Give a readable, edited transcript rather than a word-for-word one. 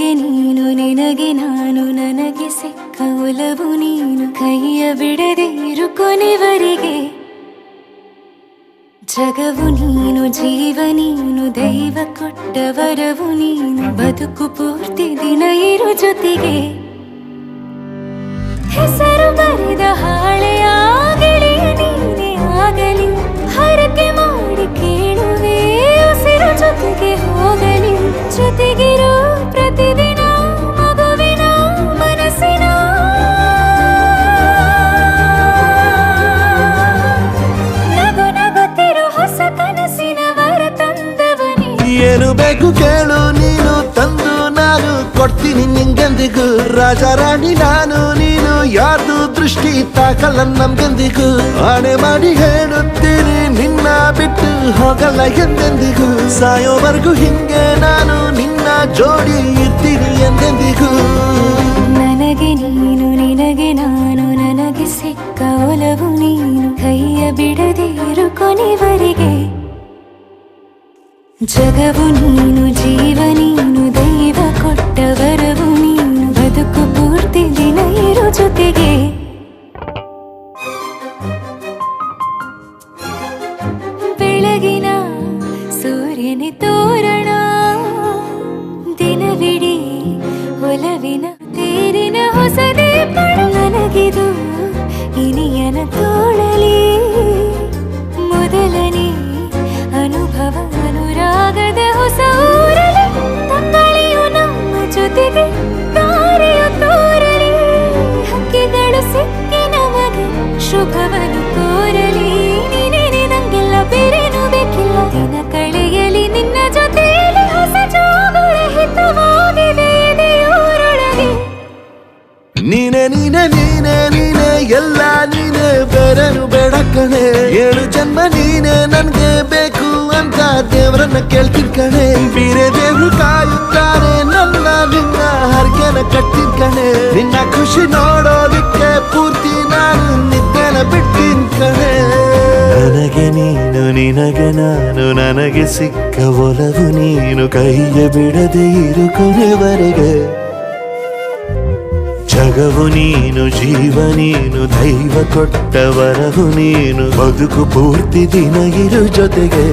ನನಗೆ ನೀನು ನಿನಗೆ ನಾನು ನನಗೆ ಸಿಕ್ಕ ಒಲವು ನೀನು ಕೈಯ ಬಿಡದೆ ಇರು ಕೊನೆವರೆಗೆ ಜಗವು ನೀನು ಜೀವ ನೀನು ದೈವ ಕೊಟ್ಟ ವರವು ನೀನು ಬದುಕು ಪೂರ್ತಿ ದಿನ ಇರು ಜೊತೆಗೆ ಹೆಸರು ಬರೆದ ಹಾಳೆಯ ಗೆಳೆಯ ನೀನೇ ಆಗಲಿ ಹರಕೆ ಮಾಡಿ ಕೇಳುವೆ ಉಸಿರು ಜೊತೆಗೆ ಹೋಗಲಿ ಜೊತೆಗಿರೋ ಪ್ರತಿದಿನ ಮಗುವಿನ ಮನಸ್ಸಿನ ನಗು ನಗುತ್ತಿರೋ ಹೊಸ ಕನಸಿನ ವರ ತಂದವನೇ ಏನು ಬೇಕು ಕೇಳು ನೀನು ತಂದು ನಾನು ಕೊಡ್ತೀನಿ ನಿಂಗೆಂದಿಗೂ ರಾಜ ರಾಣಿ ನಾನು ನೀನು ಯಾರ್ದು ದೃಷ್ಟಿ ತಾಕಲ್ಲ ನಮ್ಗೆಂದಿಗೂ ಆಣೆ ಮಾಡಿ ಹೇಳುತ್ತೀನಿ ನಿನ್ನ ಬಿಟ್ಟು ಹೋಗಲ್ಲ ಎಂದೆಂದಿಗೂ ಸಾಯೋವರೆಗೂ ಹಿಂಗೆ ನಾನು ನಿನ್ನ ಜೋಡಿ ಇರ್ತೀನಿ ಎಂದೆಂದಿಗೂ ನನಗೆ ನೀನು ನಿನಗೆ ನಾನು ನನಗೆ ಸಿಕ್ಕ ಒಲವು ನೀನು ಕೈಯ ಬಿಡದೆ ಇರು ಕೊನೆವರೆಗೆ ಜಗವು ನೀನು ಜೀವ ನೀನು ದೈವ ಕೊಟ್ಟ ವರವು ನೀನು ಬದುಕು ಪೂರ್ತಿ ದಿನ ಇರು ಜೊತೆಗೆ ಬೆಳಗಿನ ಸೂರ್ಯನ ತೋರಣ ದಿನವಿಡೀ ಒಲವಿನ ತೇರಿನ ಹೊಸದೇ ಪಡ ನನಗಿದು ಇನಿಯನ ತೋಳಲಿ ಮೊದಲನೇ ಅನುಭವ ಅನುರಾಗದ ಹೊಸ ಊರಲಿ ತಂಗಳಿಯು ನಮ್ಮ ಜೊತೆಗೆ ದಾರಿಯ ತೋರಲಿ ಹಕ್ಕಿಗಳು ಸಿಕ್ಕಿ ನಮಗೆ ಶುಭವನ್ನು ಕೋರಲಿ ನೀನೇನೆ ನಂಗೆಲ್ಲ ಬೇರೇನು ಬೇಕಿಲ್ಲ ದಿನ ಕಳೆಯಲಿ ನಿನ್ನ ಜೊತೆಯಲ್ಲಿ ಹೊಸ ಜೋಗುಳ ಹಿತವಾಗಿದೆ ಇದೆಯೂರೊಳಗೆ ನೀನೆ ನೀನೆ ನೀನೆ ನೀನೆ ಎಲ್ಲ ನೀನೆ ಬೇರೆನು ಬೇಡ ಕಣೆ 7 ಜನ್ಮ ನೀನೆ ನನ್ಗೆ ಬೇಕು ಅಂತ ದೇವರನ್ನ ಕೇಳ್ತೀನಿ ಕಣೆ ಬೇರೆ ದೇವ್ರು ಕಾಯುತ್ತಾರೆ ನನ್ನ ನಿನ್ನ ಹರಕೆನ ಕಟ್ಟಿನ ಕಣೆ ನಿನ್ನ ಖುಷಿ ನೋಡೋದಕ್ಕೆ ಪೂರ್ತಿ ನಾನು ನಿದ್ದೆನ ಬಿಟ್ಟಿನ ಕಣೆ ನನಗೆ ನೀನು ನಿನಗೆ ನಾನು ನನಗೆ ಸಿಕ್ಕ ಒಲವು ನೀನು ಕೈಯ ಬಿಡದೆ ಇರು ಕೊನೆವರೆಗೆ ಜಗವು ನೀನು ಜೀವ ನೀನು ದೈವ ಕೊಟ್ಟ ವರವು ನೀನು ಬದುಕು ಪೂರ್ತಿ ದಿನ ಇರು ಜೊತೆಗೆ